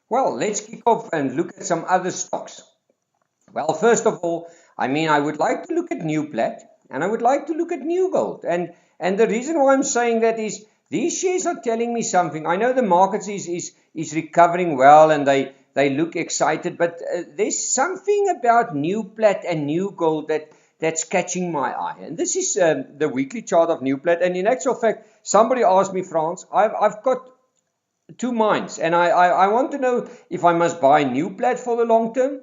Well, let's kick off and look at some other stocks. Well, first of all, I would like to look at Newplat and I would like to look at New Gold. And the reason why I'm saying that is these shares are telling me something. I know the market is recovering well and they look excited, but there's something about Newplat and New Gold that's catching my eye. And this is the weekly chart of Newplat. And in actual fact, somebody asked me, Frans, I've got two minds, and I want to know if I must buy Newplat for the long term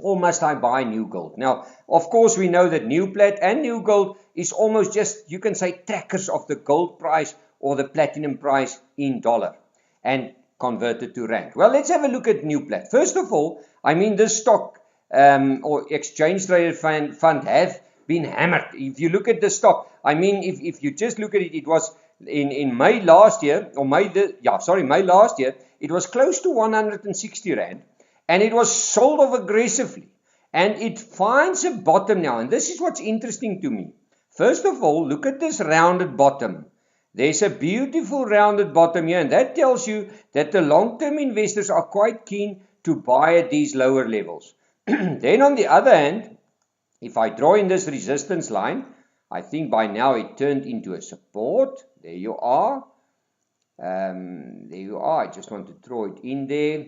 or must I buy New Gold? Now, of course, we know that Newplat and New Gold is almost just, you can say, trackers of the gold price or the platinum price in dollar and converted to rand. Well, let's have a look at Newplat. First of all, this stock or exchange traded fund have been hammered. If you look at the stock, if you just look at it, it was in May last year, or May last year, it was close to 160 rand. And it was sold off aggressively. And it finds a bottom now. And this is what's interesting to me. First of all, look at this rounded bottom. There's a beautiful rounded bottom here. And that tells you that the long-term investors are quite keen to buy at these lower levels. Then on the other hand, if I draw in this resistance line, I think by now it turned into a support. There you are. I just want to throw it in there.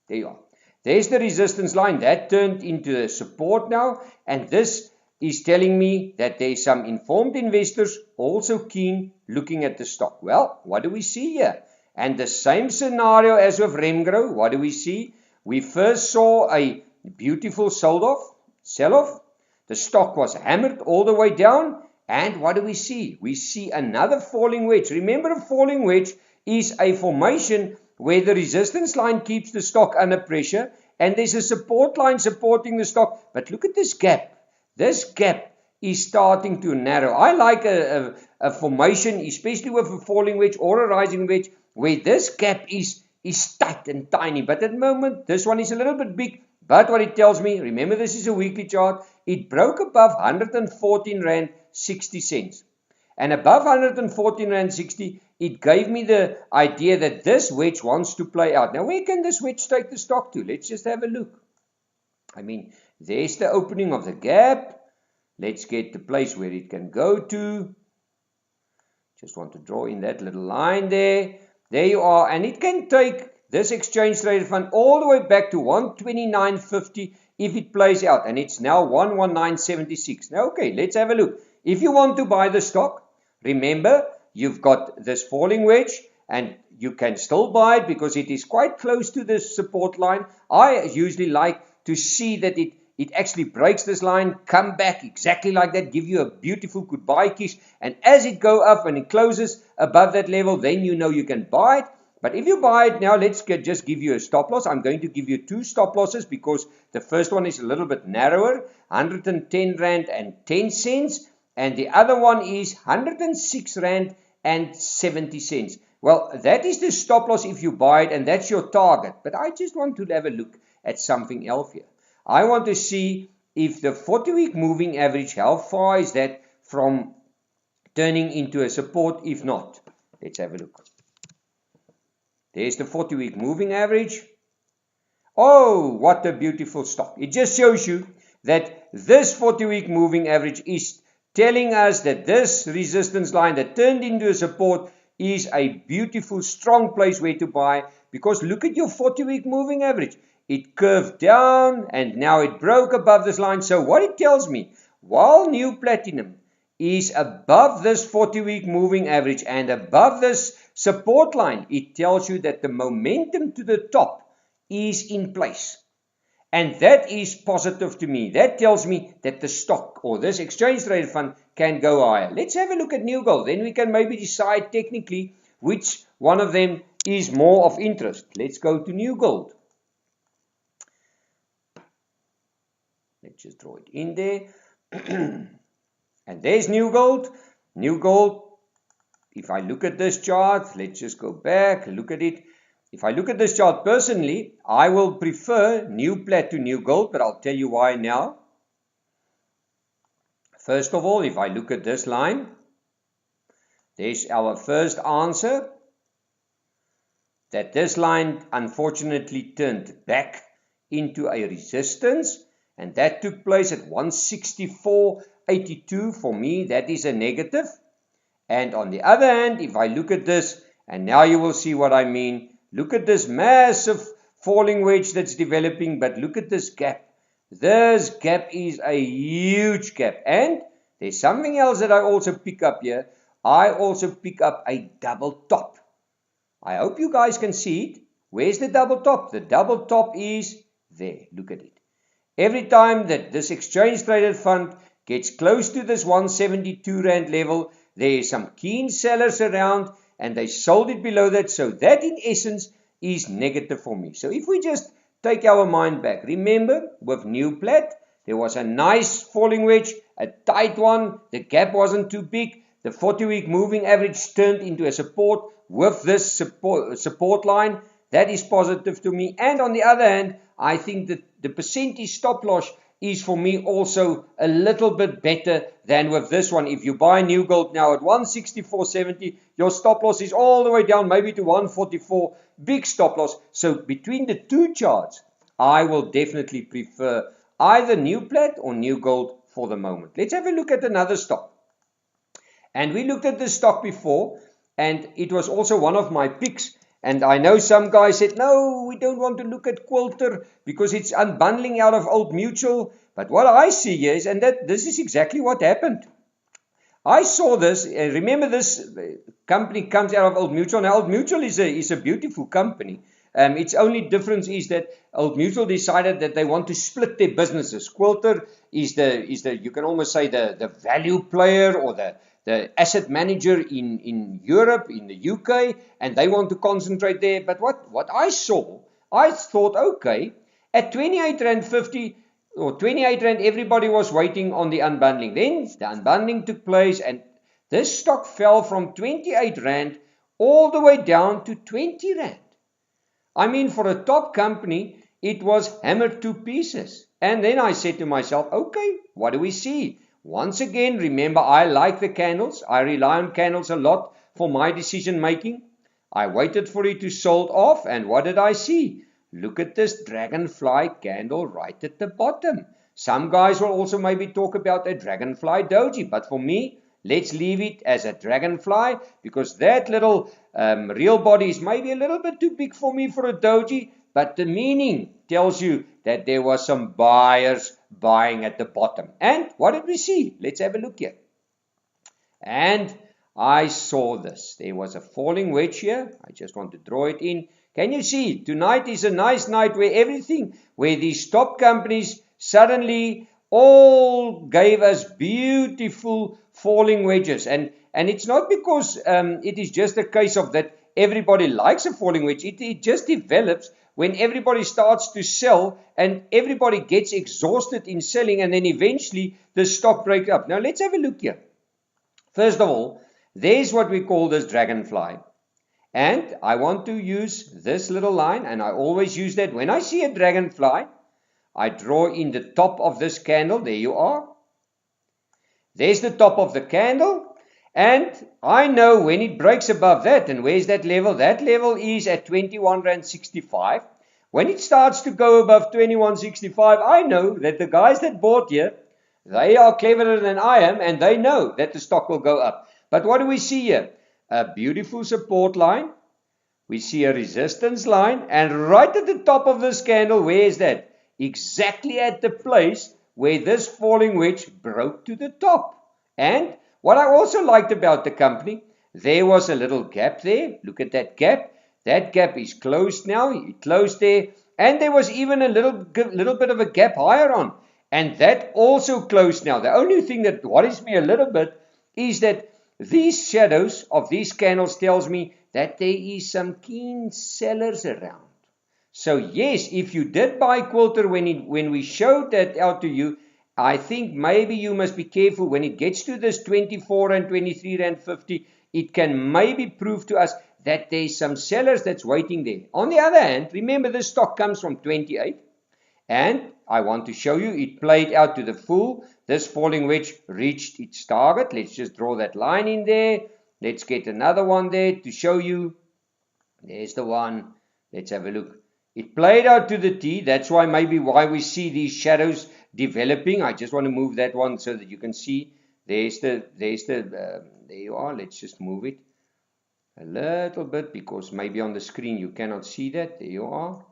There you are. There's the resistance line. That turned into a support now. And this is telling me that there's some informed investors also keen looking at the stock. Well, what do we see here? And the same scenario as with Remgro. What do we see? We first saw a beautiful sell-off. The stock was hammered all the way down. And what do we see? We see another falling wedge. Remember, a falling wedge is a formation where the resistance line keeps the stock under pressure and there's a support line supporting the stock. But look at this gap. This gap is starting to narrow. I like a formation, especially with a falling wedge or a rising wedge, where this gap is tight and tiny. But at the moment, this one is a little bit big. But what it tells me, remember this is a weekly chart, it broke above 114 Rand 60 cents. And above 114 Rand 60, it gave me the idea that this wedge wants to play out. Now, where can this wedge take the stock to? Let's just have a look. There's the opening of the gap. Let's get the place where it can go to. Just want to draw in that little line there. There you are. And it can take this exchange traded fund all the way back to 129.50 if it plays out. And it's now 119.76. Now, okay, let's have a look. If you want to buy the stock, remember, you've got this falling wedge and you can still buy it because it is quite close to this support line. I usually like to see that it actually breaks this line, come back exactly like that, give you a beautiful goodbye kiss. And as it go up and it closes above that level, then you know you can buy it. But if you buy it now, let's just give you a stop loss. I'm going to give you two stop losses because the first one is a little bit narrower, 110 Rand and 10 cents. And the other one is 106 Rand and 70 cents. Well, that is the stop loss if you buy it, and that's your target. But I just want to have a look at something else here. I want to see if the 40-week moving average, how far is that from turning into a support, if not. Let's have a look. There's the 40-week moving average. Oh, what a beautiful stock. It just shows you that this 40-week moving average is telling us that this resistance line that turned into a support is a beautiful, strong place where to buy, because look at your 40-week moving average. It curved down and now it broke above this line. So what it tells me, while New Platinum is above this 40-week moving average and above this support line, it tells you that the momentum to the top is in place. And that is positive to me. That tells me that the stock or this exchange traded fund can go higher. Let's have a look at New Gold. Then we can maybe decide technically which one of them is more of interest. Let's go to New Gold. Let's just draw it in there. And there's New Gold. New Gold, if I look at this chart, let's just go back, look at it. If I look at this chart personally, I will prefer Newplat to New Gold, but I'll tell you why now. First of all, if I look at this line, there's our first answer. that this line unfortunately turned back into a resistance, and that took place at 164.82. For me, that is a negative. And on the other hand, if I look at this, and now you will see what I mean, look at this massive falling wedge that's developing, but look at this gap. This gap is a huge gap. And there's something else that I also pick up here. I also pick up a double top. I hope you guys can see it. Where's the double top? The double top is there. Look at it. Every time that this exchange traded fund gets close to this 172 Rand level, there is some keen sellers around and they sold it below that. So that in essence is negative for me. So if we just take our mind back, remember with Newplat, there was a nice falling wedge, a tight one. The gap wasn't too big. The 40-week moving average turned into a support with this support line. That is positive to me. And on the other hand, I think that the percentage stop loss is for me also a little bit better than with this one. If you buy new gold now at 164.70, your stop loss is all the way down maybe to 144. Big stop loss. So between the two charts, I will definitely prefer either Newplat or New Gold for the moment. Let's have a look at another stock. And we looked at this stock before, and it was also one of my picks. And I know some guys said, no, we don't want to look at Quilter because it's unbundling out of Old Mutual. But what I see here is, and this is exactly what happened. I saw this, remember this company comes out of Old Mutual. Now, Old Mutual is a beautiful company. Its only difference is that Old Mutual decided that they want to split their businesses. Quilter is the you can almost say the value player or the asset manager in Europe, in the UK, and they want to concentrate there. But what I saw, I thought, okay, at 28 Rand 50 or 28 Rand, everybody was waiting on the unbundling. Then the unbundling took place, and this stock fell from 28 Rand all the way down to 20 Rand. I mean, for a top company, it was hammered to pieces. And then I said to myself, okay, what do we see? Once again, remember, I like the candles. I rely on candles a lot for my decision making. I waited for it to sold off, and what did I see? Look at this dragonfly candle right at the bottom. Some guys will also maybe talk about a dragonfly doji, but for me, let's leave it as a dragonfly because that little real body is maybe a little bit too big for me for a doji, but the meaning tells you that there was some buyers buying at the bottom. And what did we see? Let's have a look here. And I saw this. There was a falling wedge here. I just want to draw it in. Can you see? Tonight is a nice night where these top companies suddenly all gave us beautiful falling wedges. And it's not because it is just a case of that everybody likes a falling wedge. It just develops when everybody starts to sell and everybody gets exhausted in selling, and then eventually the stock breaks up. Now let's have a look here. First of all, there's what we call this dragonfly. And I want to use this little line, and I always use that. When I see a dragonfly, I draw in the top of this candle. There you are. There's the top of the candle. And I know when it breaks above that, and where's that level? That level is at 21.65 Rand. When it starts to go above 21.65, I know that the guys that bought here, they are cleverer than I am, and they know that the stock will go up. But what do we see here? A beautiful support line. We see a resistance line, and right at the top of this candle, where is that? Exactly at the place where this falling wedge broke to the top. And what I also liked about the company, there was a little gap there. Look at that gap. That gap is closed now. It closed there. And there was even a little bit of a gap higher on. And that also closed now. The only thing that worries me a little bit is that these shadows of these candles tells me that there is some keen sellers around. So yes, if you did buy Quilter when we showed that out to you, I think maybe you must be careful when it gets to this 24 and 23 Rand 50. It can maybe prove to us that there's some sellers that's waiting there. On the other hand, remember this stock comes from 28. And I want to show you it played out to the full. This falling wedge reached its target. Let's just draw that line in there. Let's get another one there to show you. There's the one. Let's have a look. It played out to the T. That's why maybe why we see these shadows developing. I just want to move that one so that you can see. There you are. Let's just move it a little bit because maybe on the screen you cannot see that. There you are.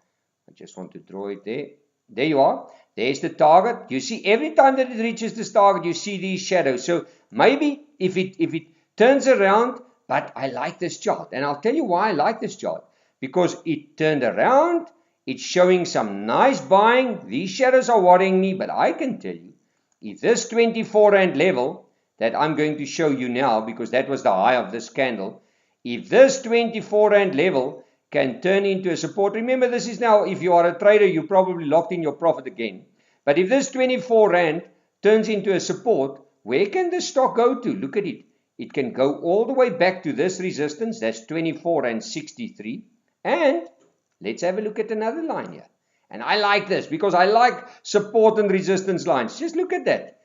I just want to draw it there. There you are. There's the target. You see every time that it reaches this target, you see these shadows. So maybe if it turns around, but I like this chart. And I'll tell you why I like this chart. Because it turned around. It's showing some nice buying. These shadows are worrying me, but I can tell you, if this 24 Rand level that I'm going to show you now, because that was the high of this candle, if this 24 Rand level can turn into a support, remember this is now, if you are a trader, you probably locked in your profit again. But if this 24 Rand turns into a support, where can the stock go to? Look at it. It can go all the way back to this resistance, that's 24 Rand 63. And let's have a look at another line here. And I like this because I like support and resistance lines. Just look at that.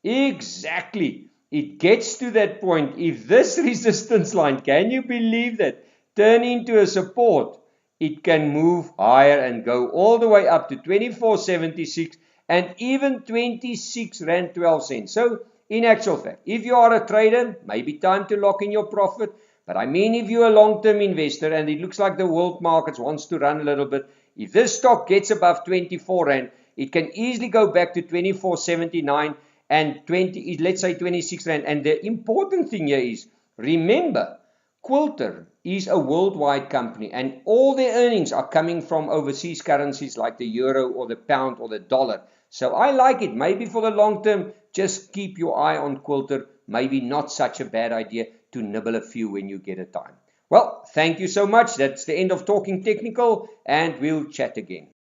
Exactly. It gets to that point. If this resistance line, can you believe that, turn into a support, it can move higher and go all the way up to 24.76 and even 26 Rand 12 cents. So in actual fact, if you are a trader, maybe time to lock in your profit. But I mean, if you're a long-term investor and it looks like the world markets wants to run a little bit, if this stock gets above 24 Rand, it can easily go back to 24.79 and 20, let's say 26 Rand. And the important thing here is, remember, Quilter is a worldwide company and all their earnings are coming from overseas currencies like the euro or the pound or the dollar. So I like it. Maybe for the long term, just keep your eye on Quilter. Maybe not such a bad idea to nibble a few when you get a time. Well, thank you so much. That's the end of Talking Technical, and we'll chat again.